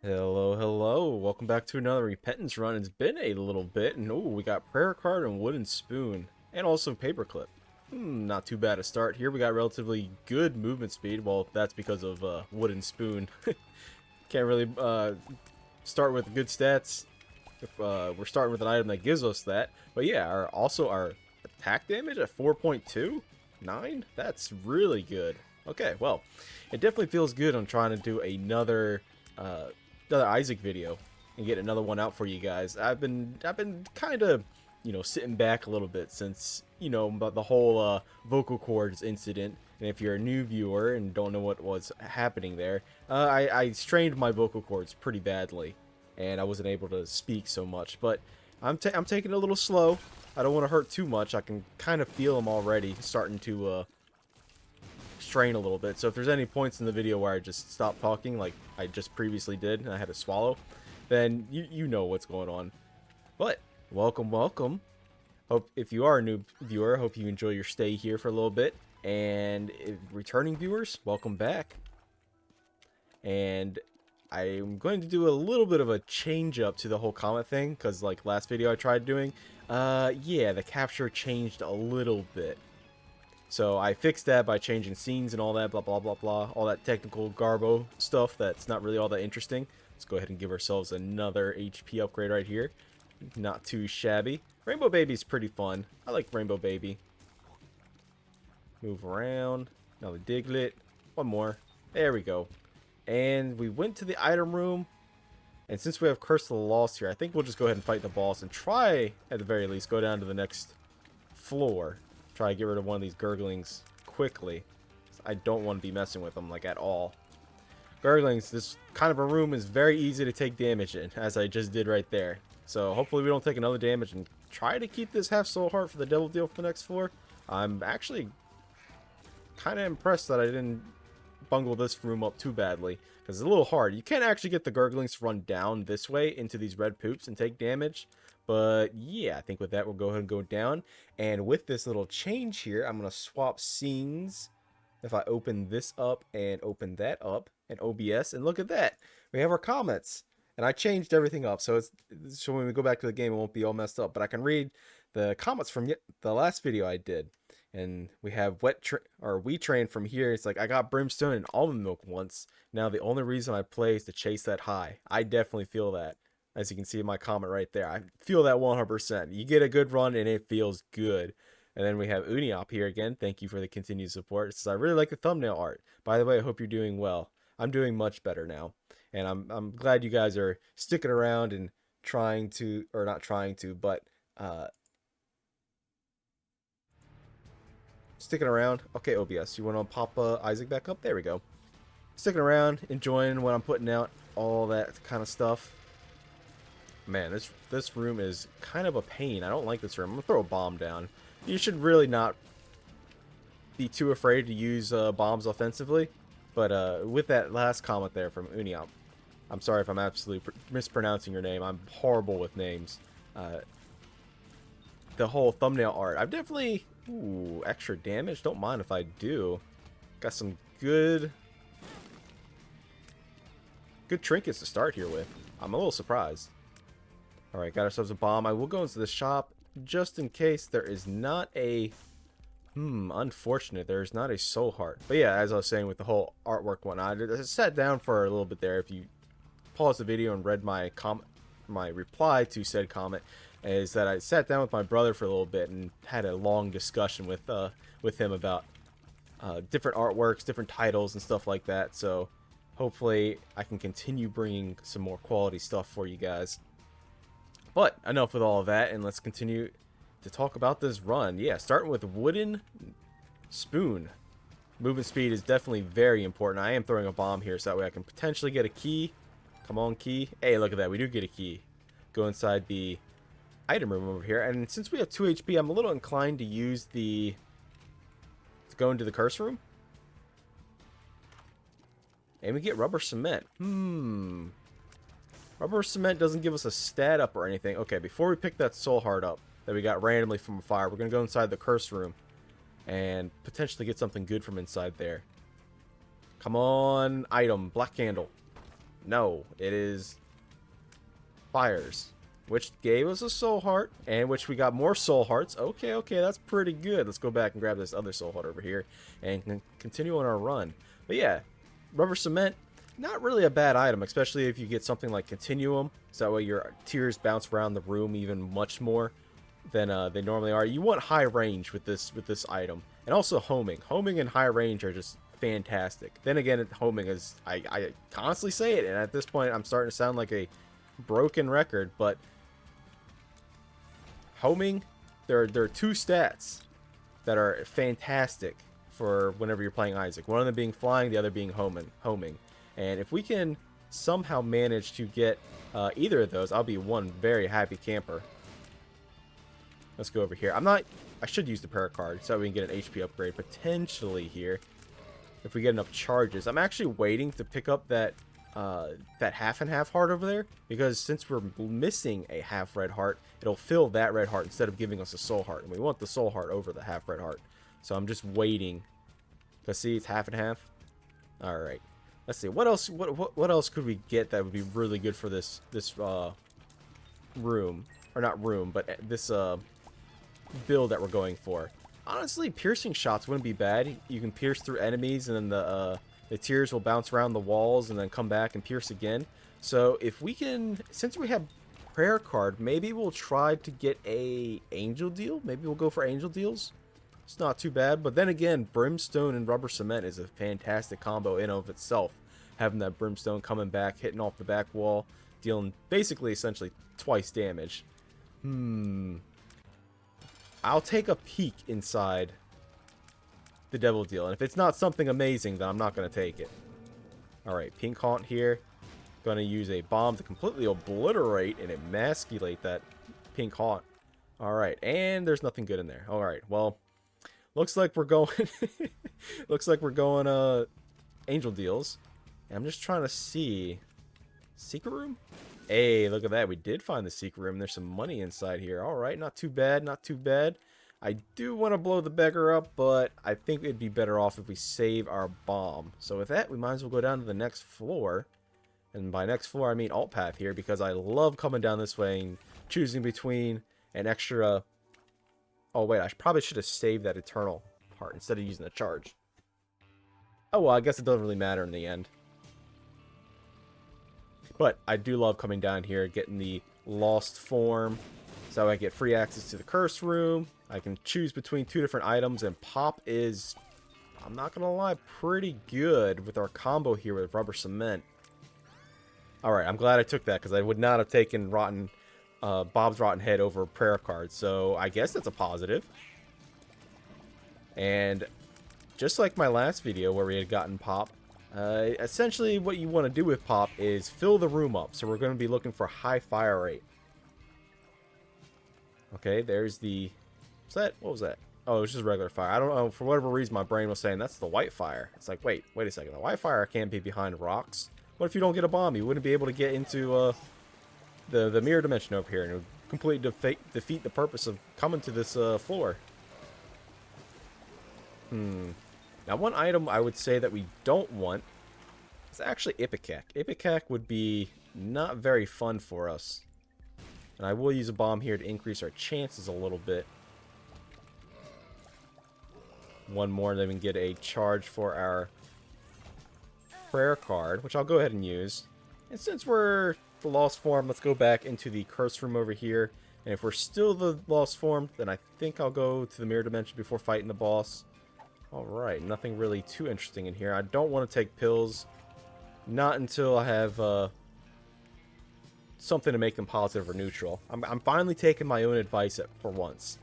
Hello, hello. Welcome back to another repentance run. It's been a little bit, and we got prayer card and wooden spoon, and also paperclip. Not too bad a start here. We got relatively good movement speed. Well, that's because of wooden spoon. Can't really start with good stats if we're starting with an item that gives us that. But yeah, our attack damage at 4.29. That's really good. Okay, well, it definitely feels good on trying to do uh, another Isaac video and get another one out for you guys. I've been kind of sitting back a little bit since about the whole vocal cords incident. And if you're a new viewer and don't know what was happening there, I strained my vocal cords pretty badly, and I wasn't able to speak so much. But I'm taking it a little slow. I don't want to hurt too much. I can kind of feel them already starting to strain a little bit. So if there's any points in the video where I just stop talking like I just previously did and I had to swallow, then you know what's going on. But welcome. Hope if you are a new viewer, hope you enjoy your stay here for a little bit. And if returning viewers, welcome back. And I'm going to do a little bit of a change up to the whole comment thing, because like last video I tried doing, yeah, the capture changed a little bit. So I fixed that by changing scenes and all that, blah, blah, blah, blah. All that technical garbo stuff that's not really all that interesting. Let's go ahead and give ourselves another HP upgrade right here. Not too shabby. Rainbow Baby's pretty fun. I like Rainbow Baby. Move around. Another Diglett. One more. There we go. And we went to the item room. And since we have Curse of the Lost here, I think we'll just go ahead and fight the boss and try, at the very least, go down to the next floor. Try to get rid of one of these gurglings quickly. I don't want to be messing with them like at all. Gurglings, this kind of a room is very easy to take damage in, as I just did right there. So hopefully we don't take another damage and try to keep this half soul heart for the devil deal for the next floor. I'm actually kind of impressed that I didn't bungle this room up too badly, because it's a little hard. You can't actually get the gurglings to run down this way into these red poops and take damage. But yeah, I think with that, we'll go ahead and go down. And with this little change here, I'm going to swap scenes. If I open this up and open that up and OBS, and look at that, we have our comments. And I changed everything up, so when we go back to the game, it won't be all messed up. But I can read the comments from the last video I did. And we have We Train from here. It's like, I got brimstone and almond milk once. Now the only reason I play is to chase that high. I definitely feel that. As you can see in my comment right there, I feel that 100%. You get a good run and it feels good. And then we have Uniop here again. Thank you for the continued support. It says, I really like the thumbnail art. By the way, I hope you're doing well. I'm doing much better now. And I'm glad you guys are sticking around and trying to, or not trying to, but sticking around. Okay, OBS, you want to pop Isaac back up? There we go. Sticking around, enjoying what I'm putting out, all that kind of stuff. Man, this room is kind of a pain. I don't like this room. I'm gonna throw a bomb down. You should really not be too afraid to use bombs offensively. But with that last comment there from Uniop, I'm sorry if I'm absolutely mispronouncing your name. I'm horrible with names. The whole thumbnail art, I've definitely... Ooh, extra damage? Don't mind if I do. Got some good trinkets to start here with. I'm a little surprised. Alright, got ourselves a bomb. I will go into the shop just in case there is not a... unfortunate. There's not a soul heart. But yeah, as I was saying with the whole artwork one, I sat down for a little bit there. If you pause the video and read my reply to said comment, is that I sat down with my brother for a little bit and had a long discussion with him about different artworks, different titles, and stuff like that. So hopefully I can continue bringing some more quality stuff for you guys. But enough with all of that, and let's continue to talk about this run. Yeah, starting with wooden spoon. Movement speed is definitely very important. I am throwing a bomb here so that way I can potentially get a key. Come on, key. Hey, look at that. We do get a key. Go inside the item room over here. And since we have 2 HP, I'm a little inclined to use to go into the curse room. And we get rubber cement. Rubber cement doesn't give us a stat up or anything. Okay, before we pick that soul heart up that we got randomly from a fire, we're going to go inside the curse room and potentially get something good from inside there. Come on, item, black candle. No, it is fires, which gave us a soul heart, and which we got more soul hearts. Okay, okay, that's pretty good. Let's go back and grab this other soul heart over here and continue on our run. But yeah, rubber cement, not really a bad item, especially if you get something like continuum, so that way your tears bounce around the room even much more than they normally are. You want high range with this item, and also homing and high range are just fantastic. Then again, homing is, I constantly say it, and at this point I'm starting to sound like a broken record, but homing, there are two stats that are fantastic for whenever you're playing Isaac. One of them being flying, the other being homing. And if we can somehow manage to get either of those, I'll be one very happy camper. Let's go over here. I should use the prayer card so we can get an HP upgrade potentially here if we get enough charges. I'm actually waiting to pick up that half and half heart over there, because since we're missing a half red heart, it'll fill that red heart instead of giving us a soul heart, and we want the soul heart over the half red heart. So I'm just waiting. Cause see, it's half and half. All right. Let's see what else. What else could we get that would be really good for this room, or not room, but this build that we're going for. Honestly, piercing shots wouldn't be bad. You can pierce through enemies, and then the tears will bounce around the walls and then come back and pierce again. So if we can, since we have prayer card, maybe we'll try to get a angel deal. Maybe we'll go for angel deals. It's not too bad. But then again, brimstone and rubber cement is a fantastic combo in of itself. Having that brimstone coming back, hitting off the back wall, dealing basically essentially twice damage. I'll take a peek inside the devil deal, and if it's not something amazing, then I'm not going to take it. Alright, pink haunt here. Going to use a bomb to completely obliterate and emasculate that pink haunt. Alright, and there's nothing good in there. Alright, well, looks like we're going looks like we're going angel deals. And I'm just trying to see secret room. Hey, look at that. We did find the secret room. There's some money inside here. Alright, not too bad, not too bad. I do want to blow the beggar up, but I think it'd be better off if we save our bomb. So with that, we might as well go down to the next floor. And by next floor, I mean alt path here, because I love coming down this way and choosing between an extra... Oh, wait, I probably should have saved that eternal part instead of using the charge. Oh, well, I guess it doesn't really matter in the end. But I do love coming down here, getting the lost form, so I get free access to the curse room. I can choose between two different items, and pop is, I'm not gonna lie, pretty good with our combo here with rubber cement. Alright, I'm glad I took that, because I would not have taken Bob's Rotten Head over a prayer card, so I guess that's a positive. And just like my last video where we had gotten pop, essentially what you want to do with pop is fill the room up. So we're going to be looking for high fire rate. Okay, there's the... What's that? What was that? Oh, it was just regular fire. I don't know. For whatever reason, my brain was saying that's the white fire. It's like, wait a second. The white fire can't be behind rocks. What if you don't get a bomb? You wouldn't be able to get into the mirror dimension over here, and it would completely defeat the purpose of coming to this floor. Now, one item I would say that we don't want is actually Ipecac. Ipecac would be not very fun for us. And I will use a bomb here to increase our chances a little bit. One more, then we can get a charge for our prayer card, which I'll go ahead and use. And since we're the lost form, let's go back into the curse room over here. And if we're still the lost form, then I think I'll go to the mirror dimension before fighting the boss. Alright, nothing really too interesting in here. I don't want to take pills. Not until I have something to make them positive or neutral. I'm finally taking my own advice for once.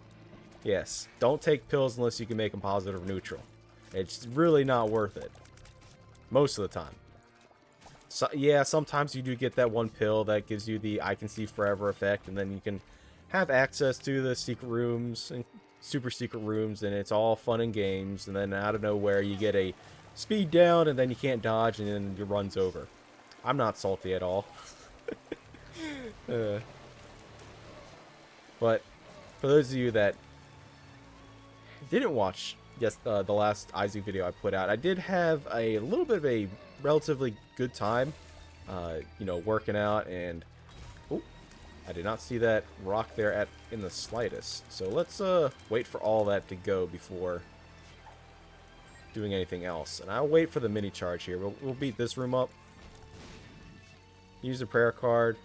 Yes, don't take pills unless you can make them positive or neutral. It's really not worth it. Most of the time. So, yeah, sometimes you do get that one pill that gives you the I can see forever effect, and then you can have access to the secret rooms and super secret rooms, and it's all fun and games, and then out of nowhere you get a speed down, and then you can't dodge, and then your run's over. I'm not salty at all. But for those of you that didn't watch the last Isaac video I put out, I did have a little bit of a relatively good time you know, working out. And oh, I did not see that rock there in the slightest. So let's wait for all that to go before doing anything else. And I'll wait for the mini charge here. We'll beat this room up. Use the prayer card.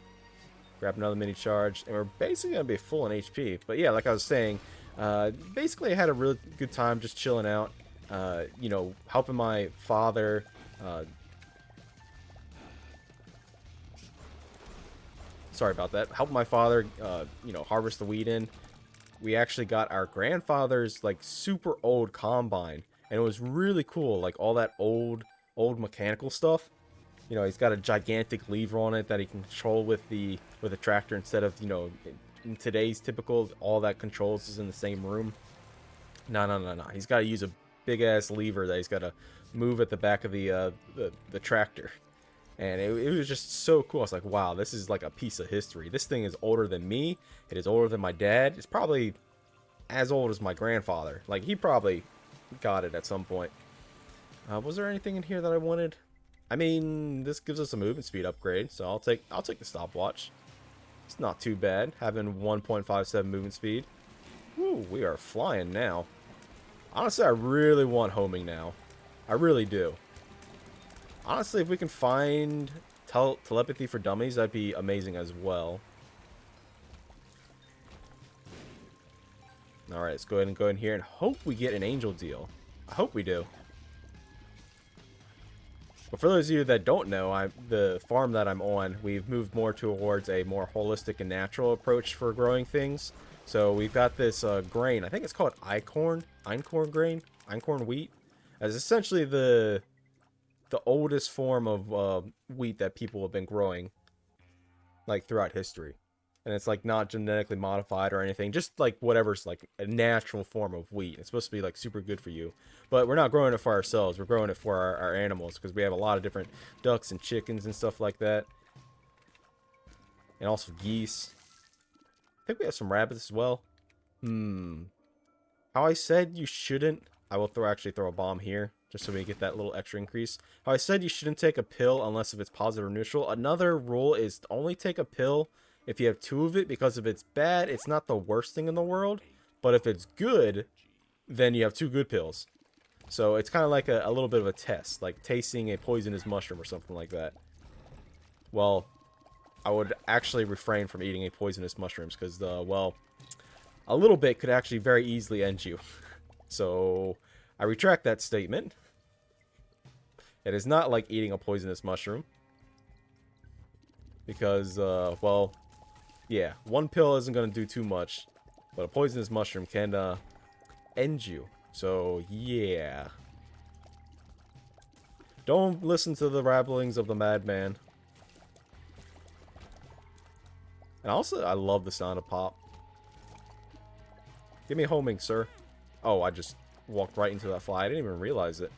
Grab another mini charge. And we're basically going to be full on HP. But yeah, like I was saying, basically I had a really good time just chilling out. You know, helping my father. Sorry about that. Helping my father, you know, harvest the wheat in. We actually got our grandfather's, like, super old combine. And it was really cool. Like, all that old mechanical stuff. You know, he's got a gigantic lever on it that he can control with the tractor instead of, you know, in today's typical, all that controls is in the same room. No. He's got to use a big-ass lever that he's got to move at the back of the tractor. And it was just so cool. I was like, wow, this is like a piece of history. This thing is older than me. It is older than my dad. It's probably as old as my grandfather. Like, he probably got it at some point. Was there anything in here that I wanted? I mean, this gives us a movement speed upgrade, so I'll take the stopwatch. It's not too bad, having 1.57 movement speed. Woo, we are flying now. Honestly, I really want homing now. I really do. Honestly, if we can find telepathy for dummies, that'd be amazing as well. Alright, let's go ahead and go in here and hope we get an angel deal. I hope we do. But for those of you that don't know, the farm that I'm on, we've moved more towards a more holistic and natural approach for growing things. So we've got this grain. I think it's called einkorn grain, einkorn wheat. As essentially the oldest form of wheat that people have been growing, like, throughout history. And it's, like, not genetically modified or anything, just, like, whatever's, like, a natural form of wheat. It's supposed to be, like, super good for you. But we're not growing it for ourselves. We're growing it for our animals, because we have a lot of different ducks and chickens and stuff like that. And also geese. I think we have some rabbits as well. How I said you shouldn't... I will actually throw a bomb here, just so we get that little extra increase. How I said you shouldn't take a pill unless if it's positive or neutral. Another rule is to only take a pill if you have 2 of it, because if it's bad, it's not the worst thing in the world. But if it's good, then you have 2 good pills. So it's kind of like a little bit of a test, like tasting a poisonous mushroom or something like that. Well, I would actually refrain from eating a poisonous mushrooms, because, well, a little bit could actually very easily end you. So I retract that statement. It is not like eating a poisonous mushroom. Because, well, yeah, 1 pill isn't going to do too much. But a poisonous mushroom can end you. So, yeah. Don't listen to the rabblings of the madman. And also, I love the sound of pop. Give me homing, sir. Oh, I just walked right into that fly. I didn't even realize it.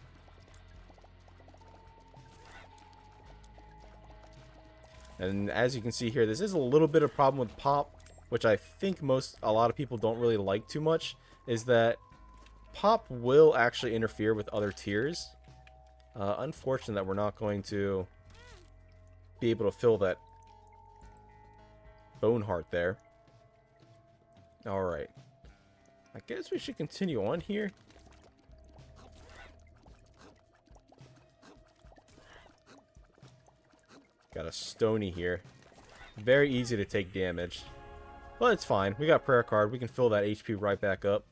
And as you can see here, this is a little bit of problem with pop, which I think a lot of people don't really like too much, is that pop will actually interfere with other tiers. Unfortunate that we're not going to be able to fill that bone heart there. Alright. I guess we should continue on here. Got a stony here. Very easy to take damage. But it's fine. We got prayer card. We can fill that HP right back up.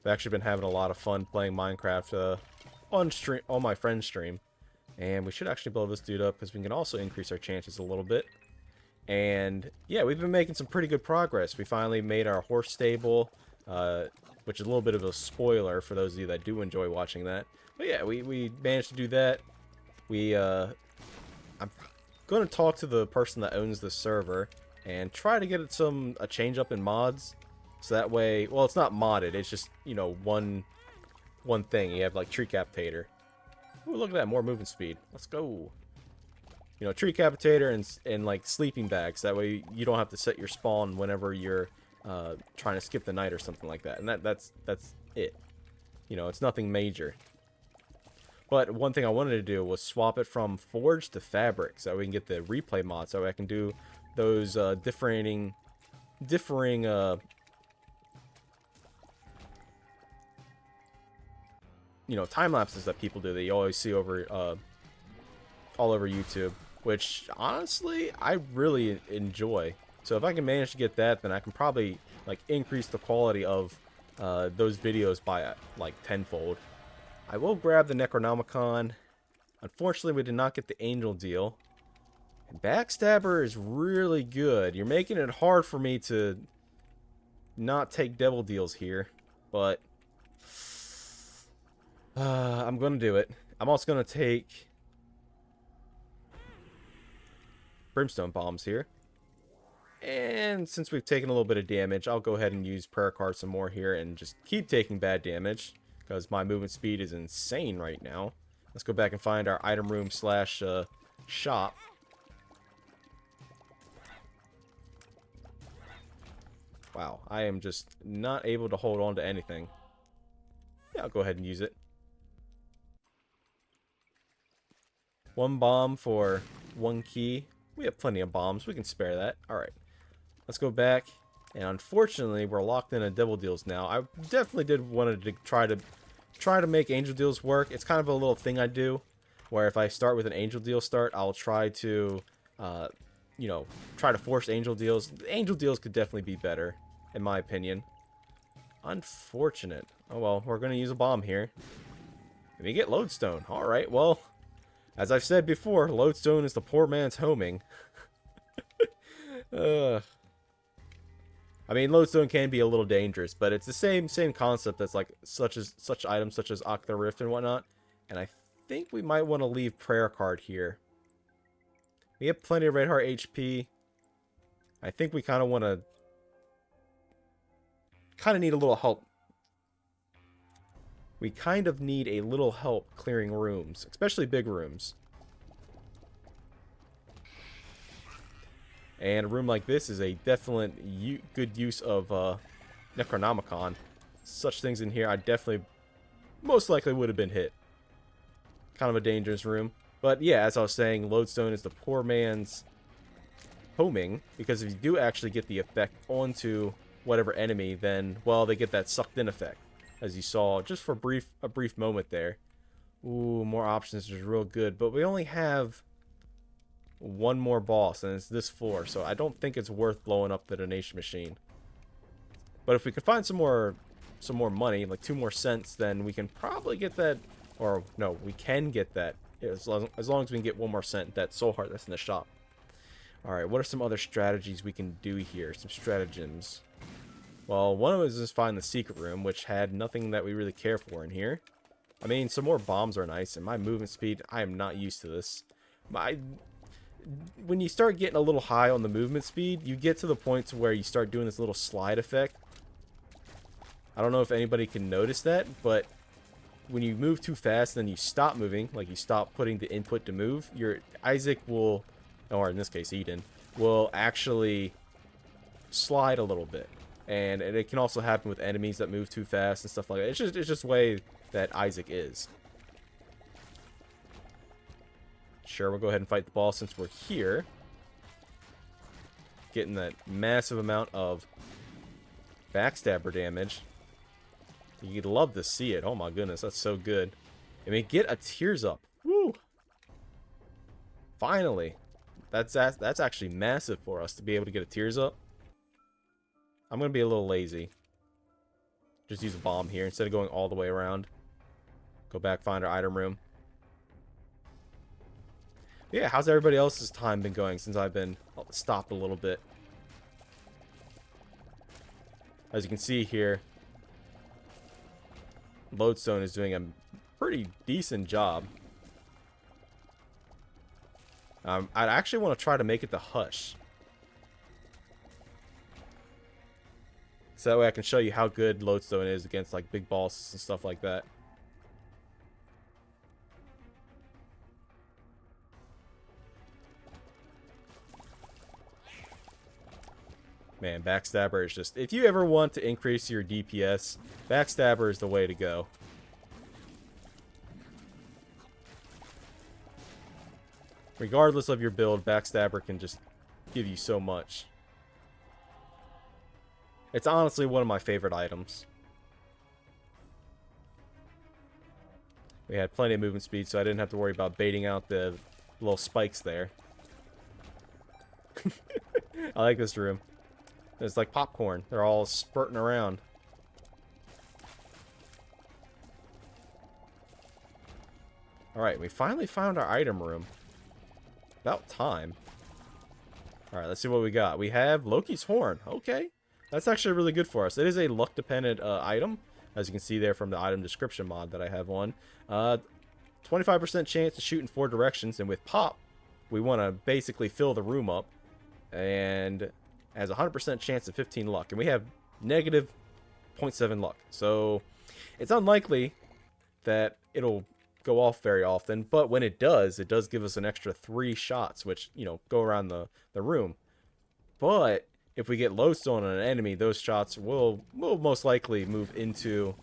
I've actually been having a lot of fun playing Minecraft on my friend's stream. And we should actually blow this dude up, because we can also increase our chances a little bit. And yeah, we've been making some pretty good progress. We finally made our horse stable, which is a little bit of a spoiler for those of you that do enjoy watching that. But yeah, we managed to do that. I'm going to talk to the person that owns the server and try to get a change up in mods. So that way, well, it's not modded. It's just, you know, one thing. You have like tree capitator. Ooh, look at that, more movement speed. Let's go. You know, tree capitator and like sleeping bags. That way you don't have to set your spawn whenever you're trying to skip the night or something like that. And that's it. You know, it's nothing major. But one thing I wanted to do was swap it from Forge to Fabric, so we can get the replay mod, so I can do those differing you know, time lapses that people do that you always see over all over YouTube, which honestly I really enjoy. So if I can manage to get that, then I can probably like increase the quality of those videos by like tenfold. I will grab the Necronomicon. Unfortunately, we did not get the Angel deal. And Backstabber is really good. You're making it hard for me to not take Devil deals here, but I'm going to do it. I'm also going to take Brimstone Bombs here. And since we've taken a little bit of damage, I'll go ahead and use Prayer Card some more here and just keep taking bad damage, because my movement speed is insane right now. Let's go back and find our item room slash shop. Wow, I am just not able to hold on to anything. Yeah, I'll go ahead and use it. One bomb for one key. We have plenty of bombs. We can spare that. Alright. Let's go back. And unfortunately, we're locked into Devil deals now. I definitely did want to try to make Angel deals work. It's kind of a little thing I do, where if I start with an Angel deal start, I'll try to, you know, try to force Angel deals. Angel deals could definitely be better, in my opinion. Unfortunate. Oh well, we're going to use a bomb here. And we get Lodestone. Alright, well, as I've said before, Lodestone is the poor man's homing. I mean, Lodestone can be a little dangerous, but it's the same concept as like such items such as Octa Rift and whatnot. And I think we might want to leave Prayer Card here. We have plenty of Red Heart HP. I think we kind of want to need a little help. We kind of need a little help clearing rooms, especially big rooms. And a room like this is a definite good use of Necronomicon. Such things in here, I definitely, most likely would have been hit. Kind of a dangerous room. But yeah, as I was saying, Lodestone is the poor man's homing, because if you do actually get the effect onto whatever enemy, then, well, they get that sucked in effect, as you saw just for a brief moment there. Ooh, more options is real good, but we only have one more boss, and it's this floor, so I don't think it's worth blowing up the donation machine. But if we could find some more money, like 2 more cents, then we can probably get that, or no, we can get that as long as we can get 1 more cent, that soul heart that's in the shop. Alright, what are some other strategies we can do here? Some stratagems. Well, one of them is just find the secret room, which had nothing that we really care for in here. I mean, some more bombs are nice, and my movement speed, I am not used to this. When you start getting a little high on the movement speed, you get to the point to where you start doing this little slide effect. I don't know if anybody can notice that, but when you move too fast and then you stop moving, like you stop putting the input to move, your Isaac will, or in this case Eden, will actually slide a little bit. And it can also happen with enemies that move too fast and stuff like that. It's just the way that Isaac is. Sure, we'll go ahead and fight the boss since we're here. Getting that massive amount of backstabber damage. You'd love to see it. Oh my goodness, that's so good. I mean, get a Tears Up. Woo! Finally. That's actually massive for us to be able to get a Tears Up. I'm going to be a little lazy. Just use a bomb here instead of going all the way around. Go back, find our item room. Yeah, how's everybody else's time been going since I've been stopped a little bit? As you can see here, Lodestone is doing a pretty decent job. I'd actually want to try to make it to Hush. So that way I can show you how good Lodestone is against like big bosses and stuff like that. Man, Backstabber is just... If you ever want to increase your DPS, Backstabber is the way to go. Regardless of your build, Backstabber can just give you so much. It's honestly one of my favorite items. We had plenty of movement speed, so I didn't have to worry about baiting out the little spikes there. I like this room. It's like popcorn. They're all spurting around. Alright, we finally found our item room. About time. Alright, let's see what we got. We have Loki's Horn. Okay. That's actually really good for us. It is a luck-dependent item, as you can see there from the item description mod that I have on. 25% chance to shoot in 4 directions, and with pop, we want to basically fill the room up. And has a 100% chance of 15 luck. And we have negative 0.7 luck. So it's unlikely that it'll go off very often, but when it does give us an extra 3 shots, which, you know, go around the room. But if we get lodestone on an enemy, those shots will most likely move into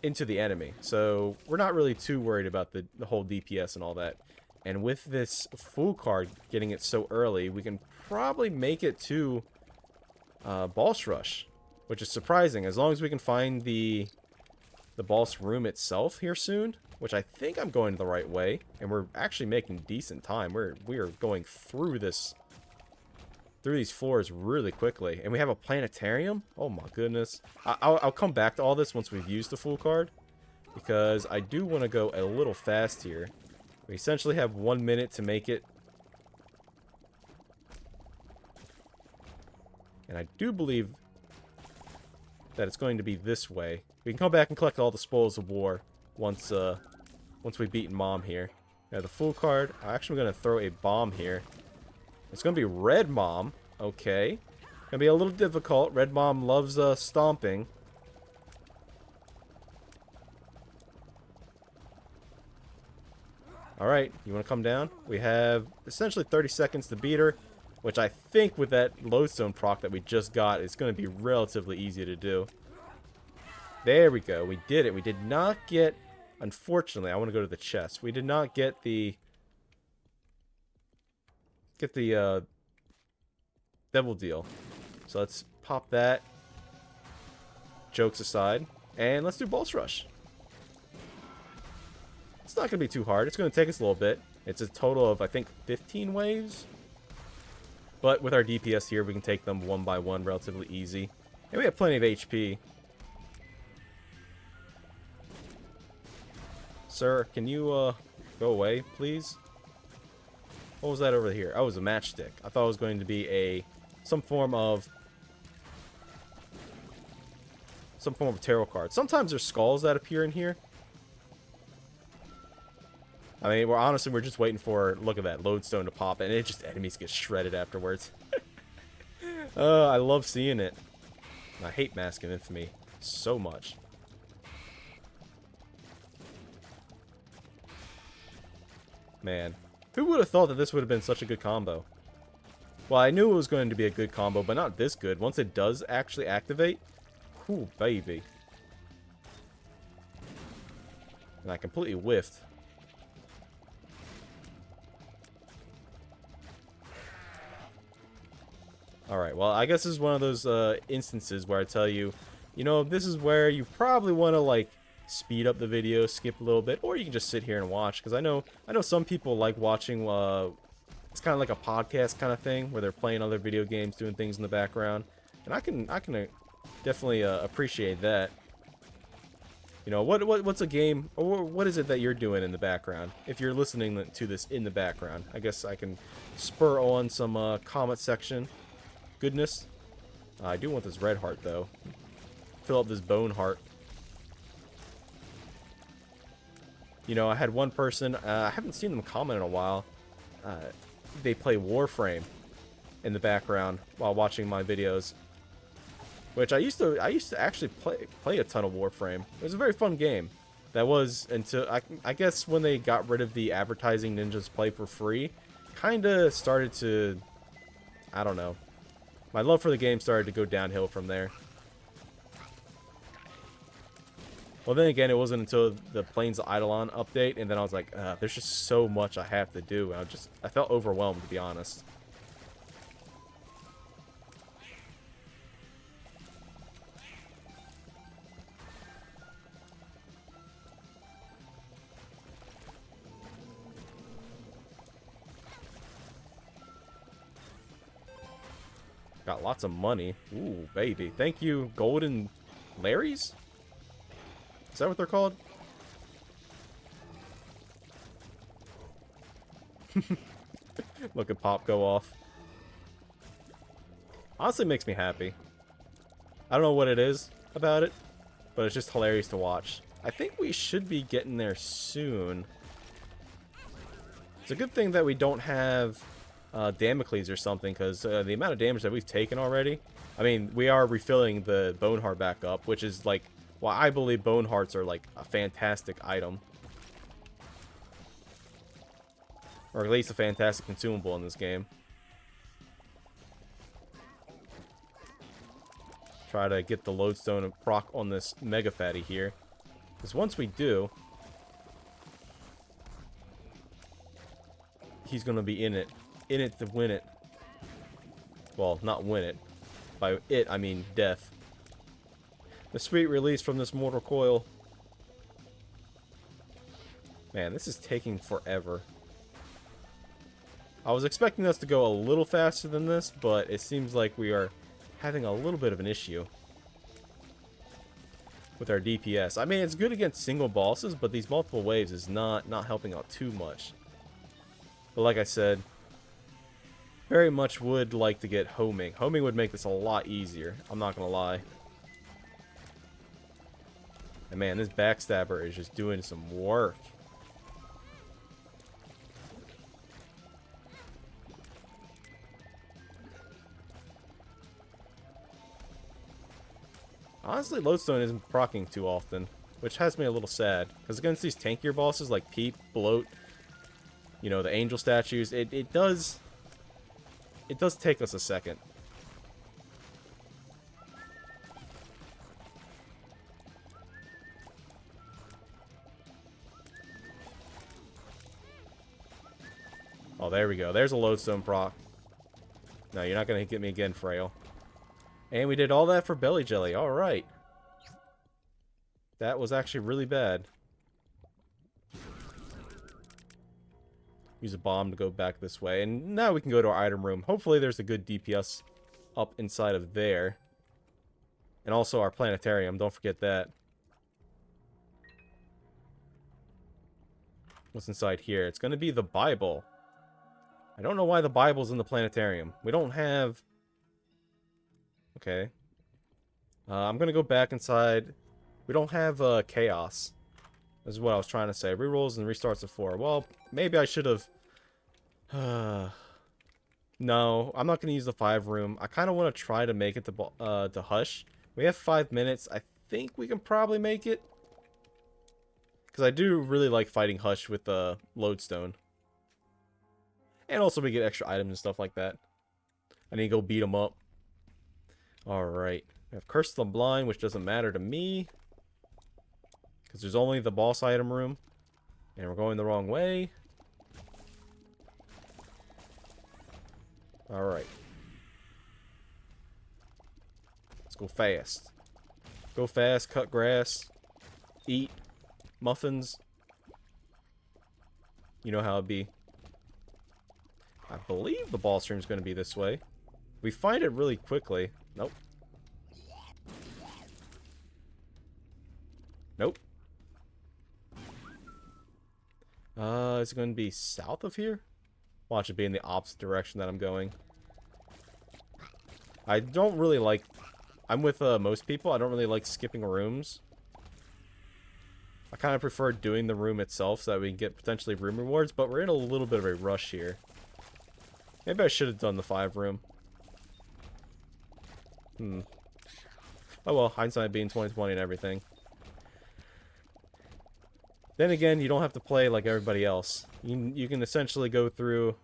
the enemy. So we're not really too worried about the whole DPS and all that. And with this Fool card getting it so early, we can probably make it to Boss Rush, which is surprising. As long as we can find the boss room itself here soon, which I think I'm going the right way, and we're actually making decent time. We are going through these floors really quickly, and we have a planetarium. Oh my goodness! I'll come back to all this once we've used the Fool card, because I do want to go a little fast here. We essentially have 1 minute to make it, and I do believe that it's going to be this way. We can come back and collect all the spoils of war once we've beaten Mom here. Now the Fool card, I'm actually going to throw a bomb here. It's going to be Red Mom. Okay. Going to be a little difficult. Red Mom loves stomping. Alright, you want to come down? We have essentially 30 seconds to beat her, which I think with that lodestone proc that we just got, it's going to be relatively easy to do. There we go. We did it. We did not get... Unfortunately, I want to go to the chest. We did not get the... Devil Deal. So let's pop that. Jokes aside. And let's do Boss Rush. It's not going to be too hard. It's going to take us a little bit. It's a total of, I think, 15 waves. But with our DPS here, we can take them one by one relatively easy. And we have plenty of HP. Sir, can you go away, please? What was that over here? Oh, it was a matchstick. I thought it was going to be some form of tarot card. Sometimes there's skulls that appear in here. I mean, we're just waiting for, look at that, lodestone to pop, and it just, enemies get shredded afterwards. I love seeing it. I hate Mask of Infamy so much. Man, who would have thought that this would have been such a good combo? Well, I knew it was going to be a good combo, but not this good. Once it does actually activate, cool baby. And I completely whiffed. Alright, well, I guess this is one of those instances where I tell you, you know, this is where you probably want to, like, speed up the video, skip a little bit, or you can just sit here and watch, because I know some people like watching, it's kind of like a podcast kind of thing, where they're playing other video games, doing things in the background, and I can definitely appreciate that. You know, what's a game, or what is it that you're doing in the background? If you're listening to this in the background, I guess I can spur on some comment section goodness. I do want this red heart, though. Fill up this bone heart. You know, I had one person, I haven't seen them comment in a while. They play Warframe in the background while watching my videos. Which I used to actually play a ton of Warframe. It was a very fun game. That was until, I guess when they got rid of the advertising ninjas play for free, kinda started to, I don't know. My love for the game started to go downhill from there. Well, then again, it wasn't until the Plains of Eidolon update, and then I was like, there's just so much I have to do. And I felt overwhelmed, to be honest. Got lots of money. Ooh, baby. Thank you, Golden Larrys? Is that what they're called? Look at Pop go off. Honestly, makes me happy. I don't know what it is about it, but it's just hilarious to watch. I think we should be getting there soon. It's a good thing that we don't have Damocles or something, because the amount of damage that we've taken already. I mean, we are refilling the Bone Heart back up, which is like, well, I believe Bone Hearts are like a fantastic item. Or at least a fantastic consumable in this game. Try to get the lodestone and proc on this Mega Fatty here. Because once we do, he's going to be in it. In it to win it. Well, not win it. By it, I mean death. The sweet release from this mortal coil. Man, this is taking forever. I was expecting us to go a little faster than this, but it seems like we are having a little bit of an issue with our DPS. I mean, it's good against single bosses, but these multiple waves is not helping out too much. But like I said, very much would like to get homing. Homing would make this a lot easier. I'm not gonna lie. And man, this backstabber is just doing some work. Honestly, Lodestone isn't proccing too often, which has me a little sad. Because against these tankier bosses like Peep, Bloat, you know, the angel statues, it does take us a second. Oh, there we go. There's a Lodestone proc. No, you're not going to get me again, Frail. And we did all that for Belly Jelly. Alright. That was actually really bad. Use a bomb to go back this way. And now we can go to our item room. Hopefully there's a good DPS up inside of there. And also our planetarium. Don't forget that. What's inside here? It's going to be the Bible. I don't know why the Bible's in the planetarium. We don't have... Okay. I'm going to go back inside. We don't have chaos. This is what I was trying to say. Rerolls and restarts of 4. Well, maybe I should have... No, I'm not going to use the 5 room. I kind of want to try to make it to Hush. We have 5 minutes. I think we can probably make it. Because I do really like fighting Hush with the Lodestone. And also we get extra items and stuff like that. I need to go beat them up. Alright. We have Curse of the Blind, which doesn't matter to me. Because there's only the boss item room. And we're going the wrong way. Alright. Let's go fast. Go fast, cut grass, eat muffins. You know how it be. I believe the ball stream is going to be this way. We find it really quickly. Nope. Nope. Is it going to be south of here? Watch it be in the opposite direction that I'm going. I don't really like... I'm with most people. I don't really like skipping rooms. I kind of prefer doing the room itself so that we can get potentially room rewards, but we're in a little bit of a rush here. Maybe I should have done the 5 room. Oh well, hindsight being 2020 and everything. Then again, you don't have to play like everybody else. You can essentially go through...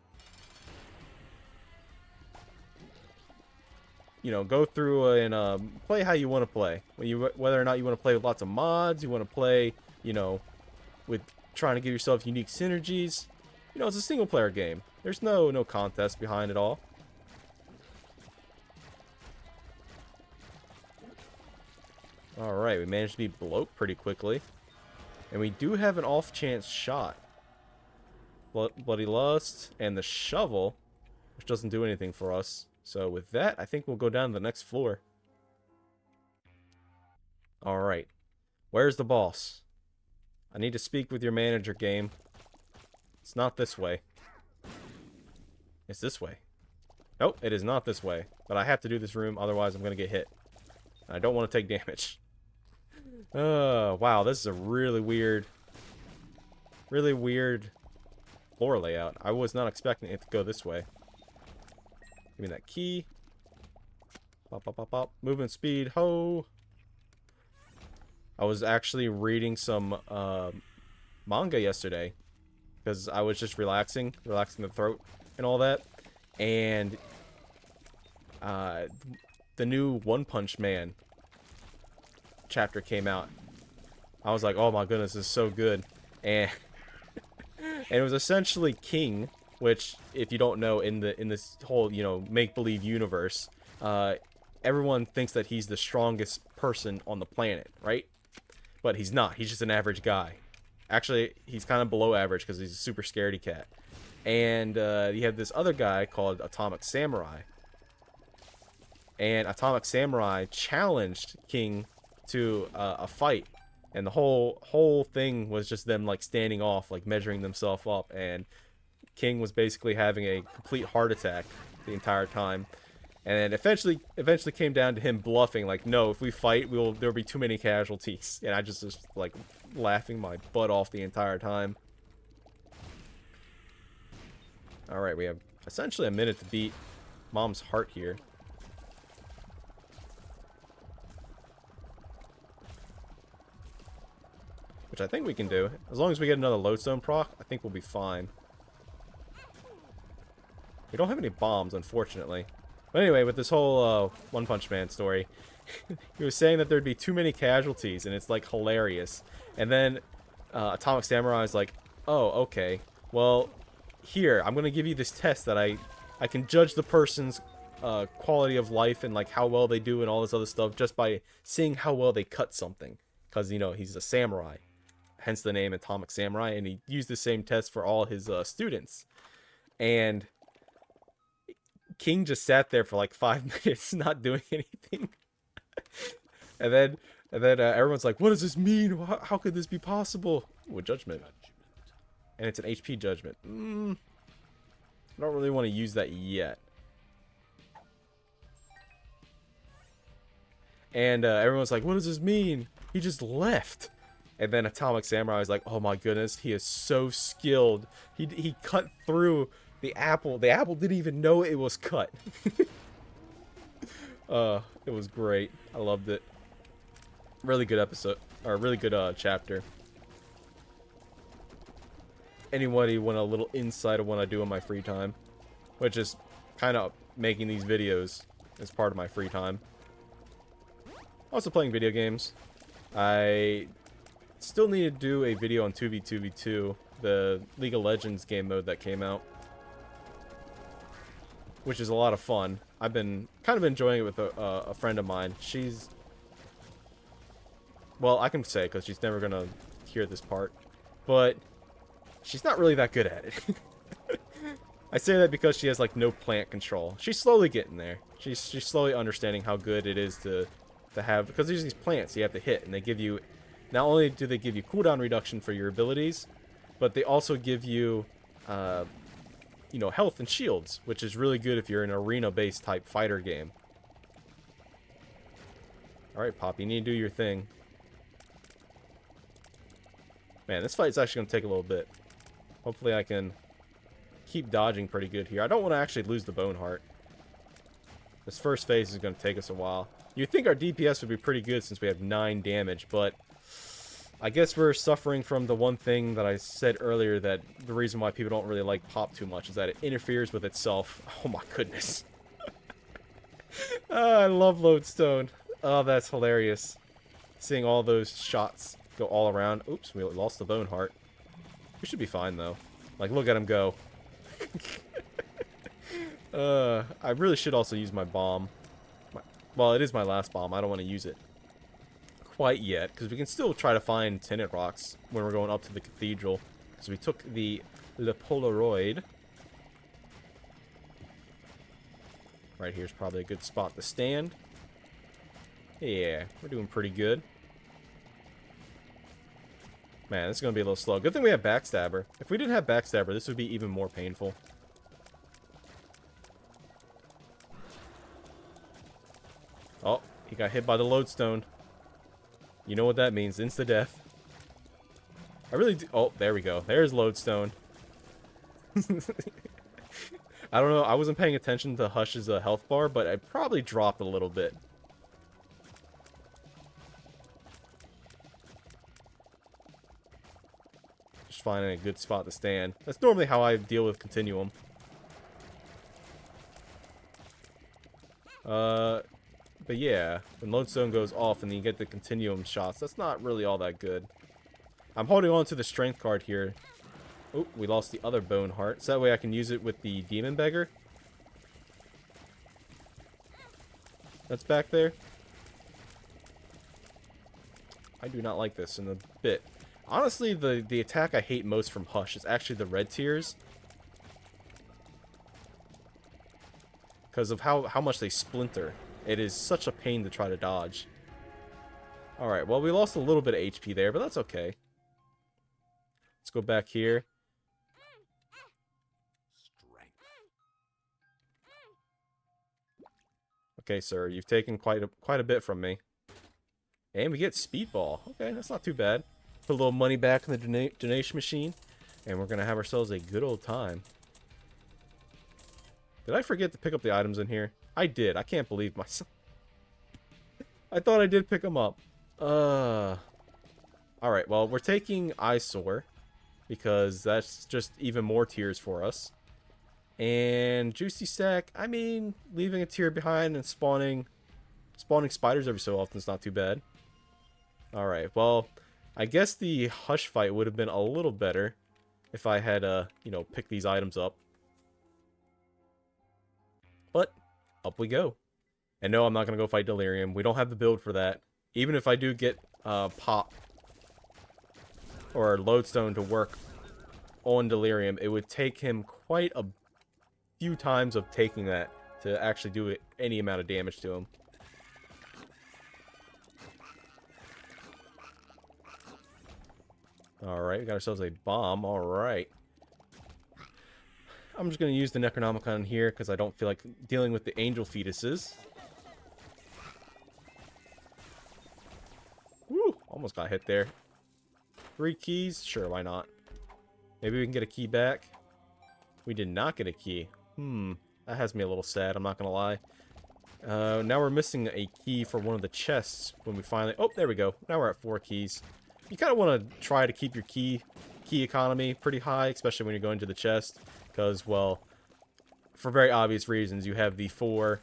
go through and play how you want to play. Whether or not you want to play with lots of mods, you want to play, with trying to give yourself unique synergies. It's a single player game. There's no contest behind it all. Alright, we managed to beat Bloat pretty quickly. And we do have an off chance shot. Bloody Lust and the shovel, which doesn't do anything for us. So with that, I think we'll go down to the next floor. Alright. Where's the boss? I need to speak with your manager, game. It's not this way. It's this way. Nope, it is not this way. But I have to do this room, otherwise I'm going to get hit. I don't want to take damage. Wow, this is a really weird floor layout. I was not expecting it to go this way. Give me that key. Pop, pop, pop, pop. Movement speed, ho! I was actually reading some manga yesterday. Because I was just relaxing the throat and all that. And the new One Punch Man chapter came out. I was like, oh my goodness, this is so good. And and it was essentially King, which, if you don't know, in this whole, make-believe universe, everyone thinks that he's the strongest person on the planet, right? But he's not. He's just an average guy. Actually, he's kind of below average because he's a super scaredy cat. And you have this other guy called Atomic Samurai. And Atomic Samurai challenged King to a fight. And the whole thing was just them like standing off, like measuring themselves up. And King was basically having a complete heart attack the entire time. And eventually came down to him bluffing, like, no, if we fight, there'll be too many casualties. And I just was like laughing my butt off the entire time. Alright, we have essentially a minute to beat Mom's heart here. Which I think we can do. As long as we get another lodestone proc, I think we'll be fine. We don't have any bombs, unfortunately. But anyway, with this whole One Punch Man story, he was saying that there'd be too many casualties, and it's like hilarious. And then Atomic Samurai is like, oh, okay. Well, here, I'm going to give you this test that I can judge the person's quality of life and like how well they do and all this other stuff just by seeing how well they cut something. Because, he's a samurai. Hence the name Atomic Samurai. And he used the same test for all his students. And King just sat there for like 5 minutes not doing anything. and then everyone's like, what does this mean? How could this be possible? Ooh, a judgment. And it's an HP judgment. I don't really want to use that yet. And everyone's like, what does this mean? He just left. And then Atomic Samurai is like, oh my goodness, he is so skilled. He cut through the apple. The apple didn't even know it was cut. It was great. I loved it. Really good episode. Or really good chapter. Anybody want a little insight of what I do in my free time? Which is kind of making these videos as part of my free time. Also playing video games. I still need to do a video on 2v2v2, the League of Legends game mode that came out. Which is a lot of fun. I've been kind of enjoying it with a friend of mine. She's... Well, I can say because she's never going to hear this part. But she's not really that good at it. I say that because she has like no plant control. She's slowly getting there. She's slowly understanding how good it is to have, because there's these plants you have to hit, and they give you, not only do they give you cooldown reduction for your abilities, but they also give you health and shields, which is really good if you're in an arena-based type fighter game. Alright, Pop, you need to do your thing. Man, this fight's actually going to take a little bit. Hopefully I can keep dodging pretty good here. I don't want to actually lose the Bone Heart. This first phase is going to take us a while. You'd think our DPS would be pretty good since we have 9 damage, but I guess we're suffering from the one thing that I said earlier, that the reason why people don't really like Pop too much is that it interferes with itself. Oh my goodness. Oh, I love Lodestone. Oh, that's hilarious. Seeing all those shots go all around. Oops, we lost the Bone Heart. We should be fine, though. Like, look at him go. I really should also use my bomb. Well, it is my last bomb. I don't want to use it quite yet, because we can still try to find tinted rocks when we're going up to the cathedral. Because we took the Le Polaroid. Right here's probably a good spot to stand. Yeah, we're doing pretty good. Man, this is going to be a little slow. Good thing we have Backstabber. If we didn't have Backstabber, this would be even more painful. Oh, he got hit by the lodestone. You know what that means. Insta-death. I really do. Oh, there we go. There's lodestone. I don't know. I wasn't paying attention to Hush's health bar, but I probably dropped a little bit. Just finding a good spot to stand. That's normally how I deal with Continuum. But yeah, when Lodestone goes off and then you get the Continuum shots, that's not really all that good. I'm holding on to the Strength card here. Oh, we lost the other Bone Heart. So that way I can use it with the Demon Beggar. That's back there. I do not like this in a bit. Honestly, the attack I hate most from Hush is actually the red tears. Because of how much they splinter. It is such a pain to try to dodge. Alright, well, we lost a little bit of HP there, but that's okay. Let's go back here. Okay, sir, you've taken quite a bit from me. And we get Speedball. Okay, that's not too bad. Put a little money back in the donation machine. And we're going to have ourselves a good old time. Did I forget to pick up the items in here? I did. I can't believe myself. I thought I did pick them up. Alright, well, we're taking Eyesore. Because that's just even more tears for us. And Juicy Sack, I mean, leaving a tear behind and spawning spiders every so often is not too bad. Alright, well, I guess the Hush fight would have been a little better if I had, you know, picked these items up. But, up we go. And no, I'm not going to go fight Delirium. We don't have the build for that. Even if I do get, Pop or Lodestone to work on Delirium, it would take him quite a few times of taking that to actually do any amount of damage to him. Alright, we got ourselves a bomb. Alright. I'm just going to use the Necronomicon here because I don't feel like dealing with the angel fetuses. Woo! Almost got hit there. 3 keys? Sure, why not? Maybe we can get a key back. We did not get a key. That has me a little sad, I'm not going to lie. Now we're missing a key for one of the chests when we finally... Oh, there we go. Now we're at 4 keys. You kind of want to try to keep your key economy pretty high, especially when you're going to the chest. Because, well, for very obvious reasons, you have the 4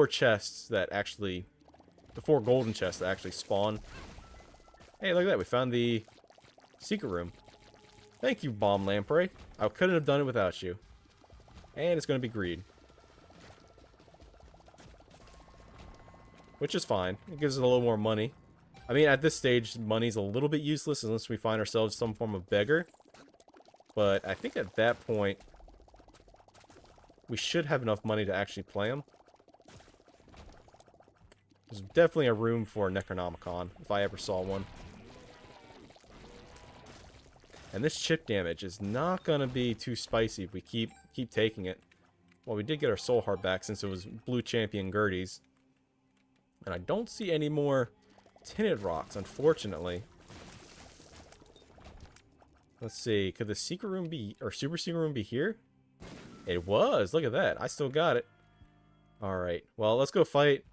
chests that actually... The 4 golden chests that actually spawn. Hey, look at that. We found the secret room. Thank you, Bomb Lamprey. I couldn't have done it without you. And it's going to be greed. Which is fine. It gives us a little more money. I mean, at this stage, money's a little bit useless unless we find ourselves some form of beggar. But I think at that point, we should have enough money to actually play them. There's definitely a room for a Necronomicon, if I ever saw one. And this chip damage is not going to be too spicy if we keep taking it. Well, we did get our soul heart back since it was Blue Champion Gertie's. And I don't see any more tinted rocks, unfortunately. Let's see. Could the secret room be, or super secret room be here? It was. Look at that. I still got it. Alright. Well, let's go fight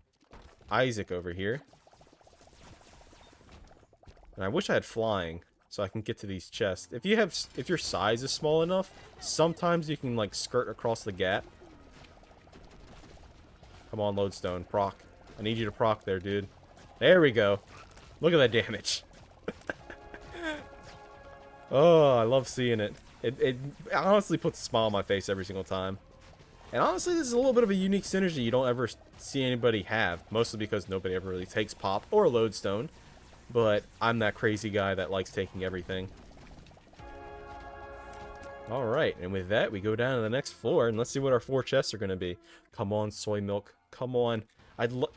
Isaac over here. And I wish I had flying so I can get to these chests. If your size is small enough, sometimes you can like skirt across the gap. Come on, Lodestone. Proc. I need you to proc there, dude. There we go. Look at that damage. Oh, I love seeing it. It honestly puts a smile on my face every single time. And honestly, this is a little bit of a unique synergy you don't ever see anybody have. Mostly because nobody ever really takes Pop or Lodestone. But I'm that crazy guy that likes taking everything. Alright, and with that, we go down to the next floor, and let's see what our 4 chests are going to be. Come on, Soy Milk. Come on.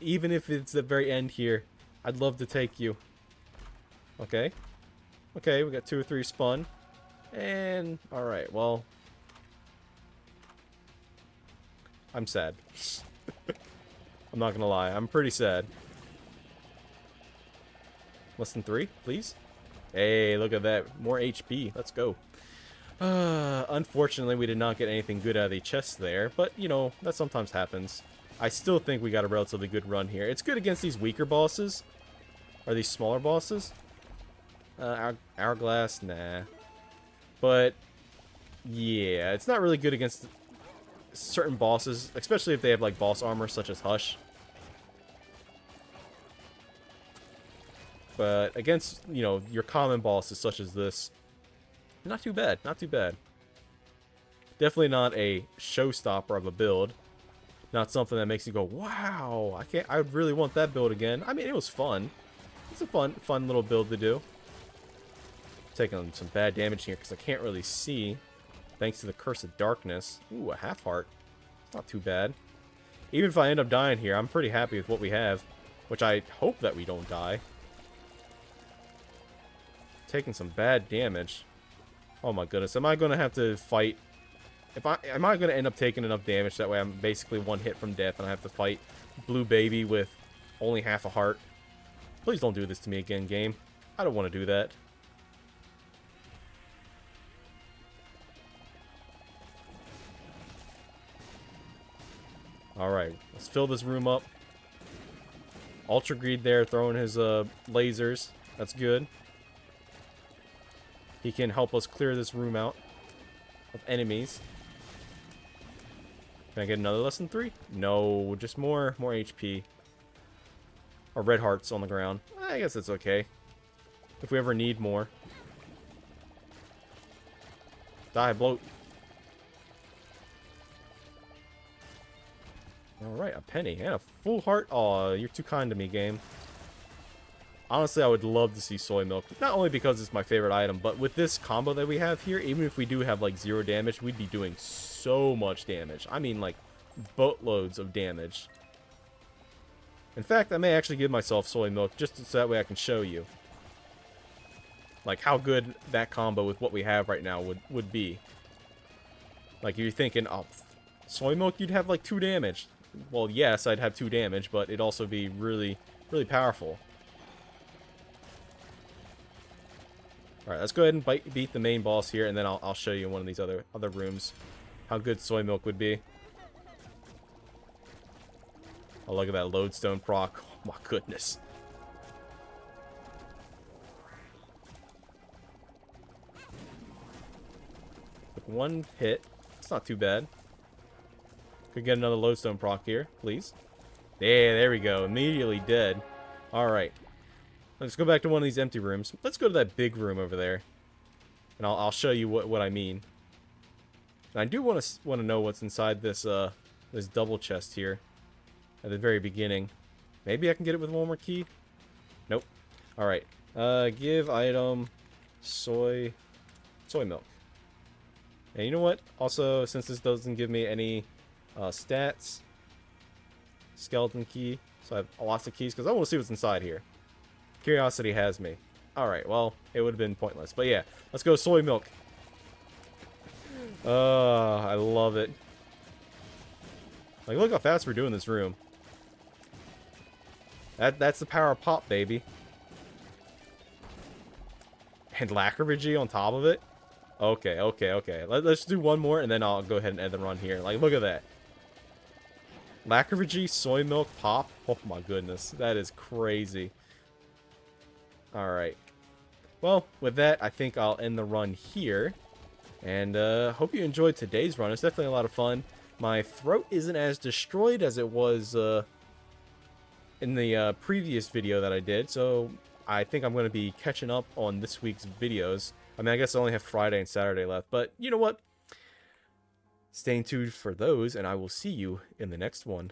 Even if it's the very end here, I'd love to take you. Okay. Okay, we got 2 or 3 spun. And, alright, well. I'm sad. I'm not gonna lie, I'm pretty sad. Less than 3, please? Hey, look at that. More HP. Let's go. Unfortunately, we did not get anything good out of the chest there, but, you know, that sometimes happens. I still think we got a relatively good run here. It's good against these weaker bosses. Or these smaller bosses. Hourglass, nah. But, yeah, it's not really good against certain bosses, especially if they have, like, boss armor, such as Hush. But against, you know, your common bosses, such as this, not too bad, not too bad. Definitely not a showstopper of a build. Not something that makes you go, wow, I really want that build again. I mean, it was fun. It's a fun little build to do. Taking some bad damage here because I can't really see. Thanks to the Curse of Darkness. Ooh, a half heart. It's not too bad. Even if I end up dying here, I'm pretty happy with what we have. Which I hope that we don't die. Taking some bad damage. Oh my goodness, am I going to have to fight? Am I going to end up taking enough damage that way I'm basically one hit from death and I have to fight Blue Baby with only half a heart? Please don't do this to me again, game. I don't want to do that. Alright, let's fill this room up. Ultra Greed there, throwing his lasers. That's good. He can help us clear this room out of enemies. Can I get another lesson 3? No, just more HP. Or red hearts on the ground. I guess it's okay. If we ever need more. Die, bloat. Alright, a penny and a full heart. Aw, you're too kind to me, game. Honestly, I would love to see Soy Milk. Not only because it's my favorite item, but with this combo that we have here, even if we do have like 0 damage, we'd be doing so much damage. I mean, like, boatloads of damage. In fact, I may actually give myself Soy Milk just so that way I can show you. Like, how good that combo with what we have right now would be. Like, you're thinking, oh, Soy Milk, you'd have like 2 damage. Well, yes, I'd have 2 damage, but it'd also be really, really powerful. Alright, let's go ahead and beat the main boss here, and then I'll show you in one of these other rooms how good Soy Milk would be. Oh, look at that Lodestone proc. Oh my goodness. With 1 hit, it's not too bad. Could get another Lodestone proc here, please. Yeah, there we go. Immediately dead. Alright. Let's go back to one of these empty rooms. Let's go to that big room over there. And I'll show you what I mean. And I do want to know what's inside this this double chest here at the very beginning. Maybe I can get it with one more key? Nope. Alright. Give item soy milk. And you know what? Also, since this doesn't give me any stats, skeleton key. So I have lots of keys because I want to see what's inside here. Curiosity has me. Alright, well, it would have been pointless. But yeah, let's go Soy Milk. I love it. Like, look how fast we're doing this room. That's the power of Pop, baby. And Lacrimage on top of it? Okay. Let's do one more, and then I'll go ahead and end the run here. Like, look at that. Lacrimage, Soy Milk, Pop. Oh my goodness, that is crazy. Alright. Well, with that, I think I'll end the run here. And hope you enjoyed today's run. It's definitely a lot of fun. My throat isn't as destroyed as it was in the previous video that I did, so I think I'm going to be catching up on this week's videos. I mean, I guess I only have Friday and Saturday left, but you know what? Stay tuned for those, and I will see you in the next one.